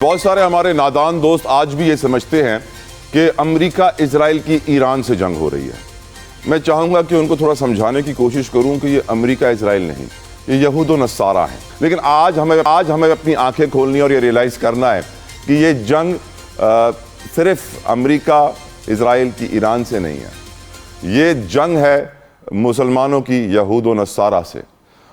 بہت سارے ہمارے نادان دوست آج بھی یہ سمجھتے ہیں کہ امریکہ اسرائیل کی ایران سے جنگ ہو رہی ہے۔ میں چاہوں گا کہ ان کو تھوڑا سمجھانے کی کوشش کروں کہ یہ امریکہ اسرائیل نہیں، یہ یہود و نصارہ ہیں۔ لیکن آج ہمیں اپنی آنکھیں کھولنی اور یہ ریلائز کرنا ہے کہ یہ جنگ صرف امریکہ اسرائیل کی ایران سے نہیں ہے، یہ جنگ ہے مسلمانوں کی یہود و نصارہ سے،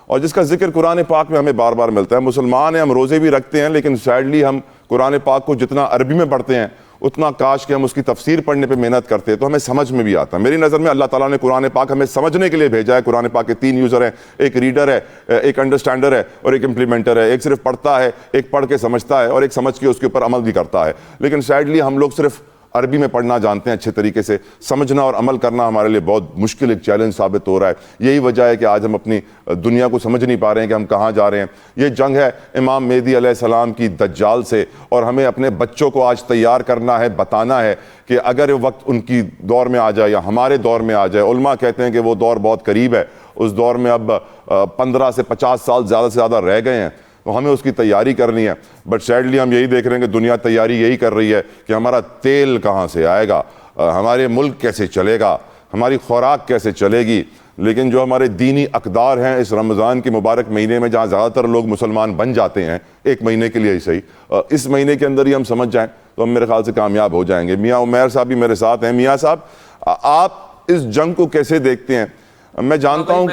اور جس کا ذکر قرآن پاک میں ہمیں بار بار ملتا ہے۔ مسلمان ہیں، ہم روزے بھی رکھتے ہیں، لیکن سیڈلی ہم قرآن پاک کو جتنا عربی میں پڑھتے ہیں اتنا کاش کہ ہم اس کی تفسیر پڑھنے پہ محنت کرتے ہیں تو ہمیں سمجھ میں بھی آتا ہے۔ میری نظر میں اللہ تعالیٰ نے قرآن پاک ہمیں سمجھنے کے لیے بھیجا ہے۔ قرآن پاک کے 3 یوزر ہیں، ایک ریڈر ہے، ایک انڈرسٹینڈر ہے اور ایک امپلیمنٹر ہے۔ ایک صرف پڑھتا ہے، ایک پڑھ کے سمجھتا ہے اور ایک سمجھ کے اس کے اوپر عمل بھی کرتا ہے۔ لیکن سیڈلی ہم لوگ صرف عربی میں پڑھنا جانتے ہیں، اچھے طریقے سے سمجھنا اور عمل کرنا ہمارے لیے بہت مشکل ایک چیلنج ثابت ہو رہا ہے۔ یہی وجہ ہے کہ آج ہم اپنی دنیا کو سمجھ نہیں پا رہے ہیں کہ ہم کہاں جا رہے ہیں۔ یہ جنگ ہے امام مہدی علیہ السلام کی دجال سے، اور ہمیں اپنے بچوں کو آج تیار کرنا ہے، بتانا ہے کہ اگر وقت ان کی دور میں آ جائے یا ہمارے دور میں آ جائے، علماء کہتے ہیں کہ وہ دور بہت قریب ہے، اس دور میں اب 15 سے 50 سال زیادہ سے زیادہ رہ گئے ہیں، تو ہمیں اس کی تیاری کرنی ہے۔ بٹ سیڈلی ہم یہی دیکھ رہے ہیں کہ دنیا تیاری یہی کر رہی ہے کہ ہمارا تیل کہاں سے آئے گا، ہمارے ملک کیسے چلے گا، ہماری خوراک کیسے چلے گی۔ لیکن جو ہمارے دینی اقدار ہیں اس رمضان کے مبارک مہینے میں، جہاں زیادہ تر لوگ مسلمان بن جاتے ہیں ایک مہینے کے لیے ہی صحیح، اس مہینے کے اندر ہی ہم سمجھ جائیں تو ہم میرے خیال سے کامیاب ہو جائیں گے۔ میاں عمیر صاحب بھی میرے ساتھ ہیں۔ میاں صاحب، آپ اس جنگ کو کیسے دیکھتے ہیں؟ میں جانتا ہوں،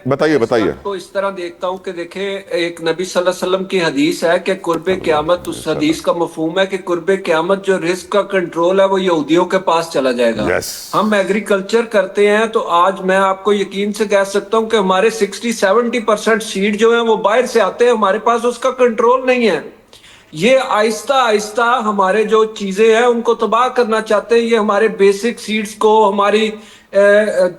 بتائیے۔ کو اس طرح دیکھتا ہوں کہ دیکھیں، ایک نبی صلی اللہ علیہ وسلم کی حدیث ہے کہ قرب قیامت، اس حدیث کا مفہوم ہے کہ قرب قیامت جو رزق کا کنٹرول ہے وہ یہودیوں کے پاس چلا جائے گا۔ ہم ایگریکلچر کرتے ہیں تو آج میں آپ کو یقین سے کہہ سکتا ہوں کہ ہمارے 60-70% سیڈ جو ہیں وہ باہر سے آتے ہیں، ہمارے پاس اس کا کنٹرول نہیں ہے۔ یہ آہستہ آہستہ ہمارے جو چیزیں ہیں ان کو تباہ کرنا چاہتے ہیں۔ یہ ہمارے بیسک سیڈز کو، ہماری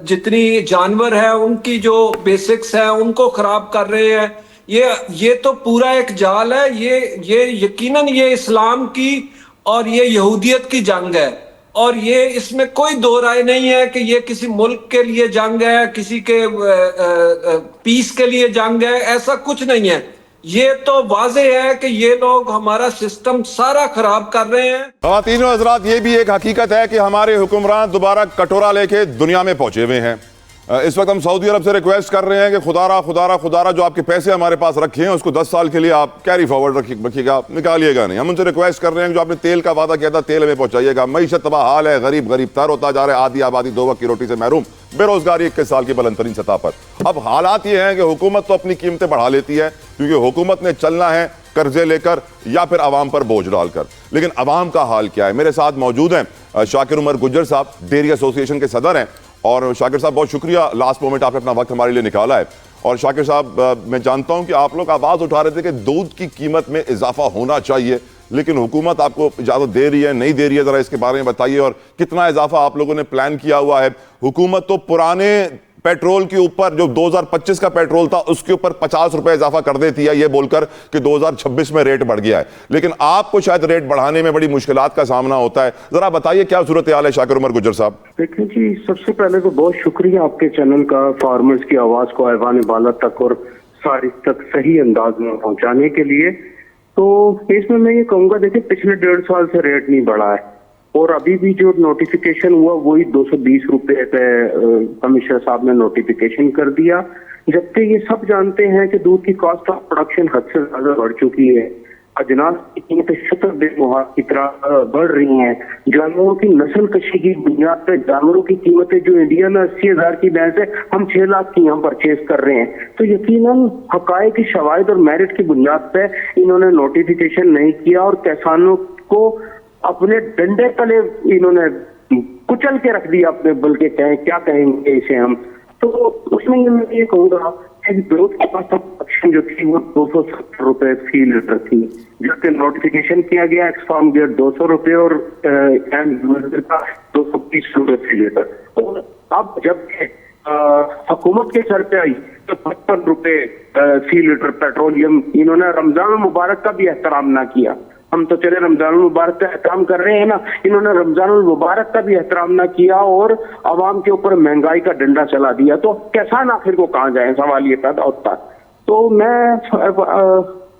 جتنی جانور ہیں ان کی جو بیسکس ہیں ان کو خراب کر رہے ہیں۔ یہ تو پورا ایک جال ہے۔ یہ یقیناً یہ اسلام کی اور یہ یہودیت کی جنگ ہے، اور یہ اس میں کوئی دو رائے نہیں ہے کہ یہ کسی ملک کے لیے جنگ ہے، کسی کے پیس کے لیے جنگ ہے، ایسا کچھ نہیں ہے۔ یہ تو واضح ہے کہ یہ لوگ ہمارا سسٹم سارا خراب کر رہے ہیں۔ خواتین و حضرات، یہ بھی ایک حقیقت ہے کہ ہمارے حکمران دوبارہ کٹورا لے کے دنیا میں پہنچے ہوئے ہیں۔ اس وقت ہم سعودی عرب سے ریکویسٹ کر رہے ہیں کہ خدا را جو آپ کے پیسے ہمارے پاس رکھے ہیں اس کو 10 سال کے لیے آپ کیری فارورڈ رکھیے گا، نکالیے گا نہیں۔ ہم ان سے ریکویسٹ کر رہے ہیں کہ جو آپ نے تیل کا وعدہ کیا تھا تیل ہمیں پہنچائیے گا۔ معیشت تباہ حال ہے، غریب تر ہوتا جا رہا ہے، آدھی آبادی 2 وقت کی روٹی سے محروم، بے روزگاری 21 سال کی بلند ترین سطح پر۔ اب حالات یہ ہیں کہ حکومت تو اپنی قیمتیں بڑھا لیتی ہے کیونکہ حکومت نے چلنا ہے قرضے لے کر یا پھر عوام پر بوجھ ڈال کر، لیکن عوام کا حال کیا ہے؟ میرے ساتھ موجود ہیں شاکر عمر گجر صاحب، ڈیری ایسوسی ایشن کے صدر ہیں۔ اور شاکر صاحب، بہت شکریہ، لاسٹ مومنٹ آپ نے اپنا وقت ہمارے لیے نکالا ہے۔ اور شاکر صاحب، میں جانتا ہوں کہ آپ لوگ آواز اٹھا رہے تھے کہ دودھ کی قیمت میں اضافہ ہونا چاہیے، لیکن حکومت آپ کو اجازت دے رہی ہے نہیں دے رہی ہے؟ ذرا اس کے بارے میں بتائیے، اور کتنا اضافہ آپ لوگوں نے پلان کیا ہوا ہے؟ حکومت تو پرانے پیٹرول کے اوپر، جو 2025 کا پیٹرول تھا اس کے اوپر 50 روپے اضافہ کر دیتی ہے یہ بول کر کہ 2026 میں ریٹ بڑھ گیا ہے، لیکن آپ کو شاید ریٹ بڑھانے میں بڑی مشکلات کا سامنا ہوتا ہے۔ ذرا بتائیے کیا صورتحال ہے شاکر عمر گجر صاحب؟ دیکھیں جی، سب سے پہلے تو بہت شکریہ آپ کے چینل کا فارمرز کی آواز کو ایوان بالا تک اور ساری تک صحیح انداز میں پہنچانے کے لیے۔ تو اس میں یہ کہوں گا، دیکھیں پچھلے 1.5 سال سے ریٹ نہیں بڑھا ہے، اور ابھی بھی جو نوٹیفیکیشن ہوا وہی 220 روپے پہ کمشنر صاحب نے نوٹیفیکیشن کر دیا، جبکہ یہ سب جانتے ہیں کہ دودھ کی کاسٹ آف پروڈکشن حد سے زیادہ بڑھ چکی ہے۔ اجناس کی قیمتیں شتر بے محال کی طرح بڑھ رہی ہیں۔ جانوروں کی نسل کشی کی بنیاد پہ جانوروں کی قیمتیں جو انڈیا میں 80,000 کی بھینس ہے، ہم 6 لاکھ کی یہاں پرچیز کر رہے ہیں۔ تو یقیناً حقائق کی شواہد اور میرٹ کی بنیاد پہ انہوں نے نوٹیفیکیشن نہیں کیا، اور کسانوں کو اپنے ڈنڈے تلے انہوں نے کچل کے رکھ دیا اپنے، بلکہ کیا کہیں گے اسے ہم۔ تو اس میں میں یہ کہوں گا کہ گروتھ کی کاسٹ آف پروڈکشن جو تھی وہ 270 روپے فی لیٹر تھی، جبکہ نوٹیفیکیشن کیا گیا ایکس فارم گیٹ 200 روپے اور کا 220 روپے فی لیٹر۔ اور اب جب حکومت کے سر پہ آئی تو 55 روپے فی لیٹر پیٹرولیم، انہوں نے رمضان المبارک کا بھی احترام نہ کیا۔ ہم تو چلے رمضان المبارک کا احترام کر رہے ہیں نا، انہوں نے رمضان المبارک کا بھی احترام نہ کیا اور عوام کے اوپر مہنگائی کا ڈنڈا چلا دیا۔ تو کسان آخر کو کہاں جائیں، سوال یہ پیدا ہوتا ہے۔ تو میں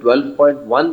$12.1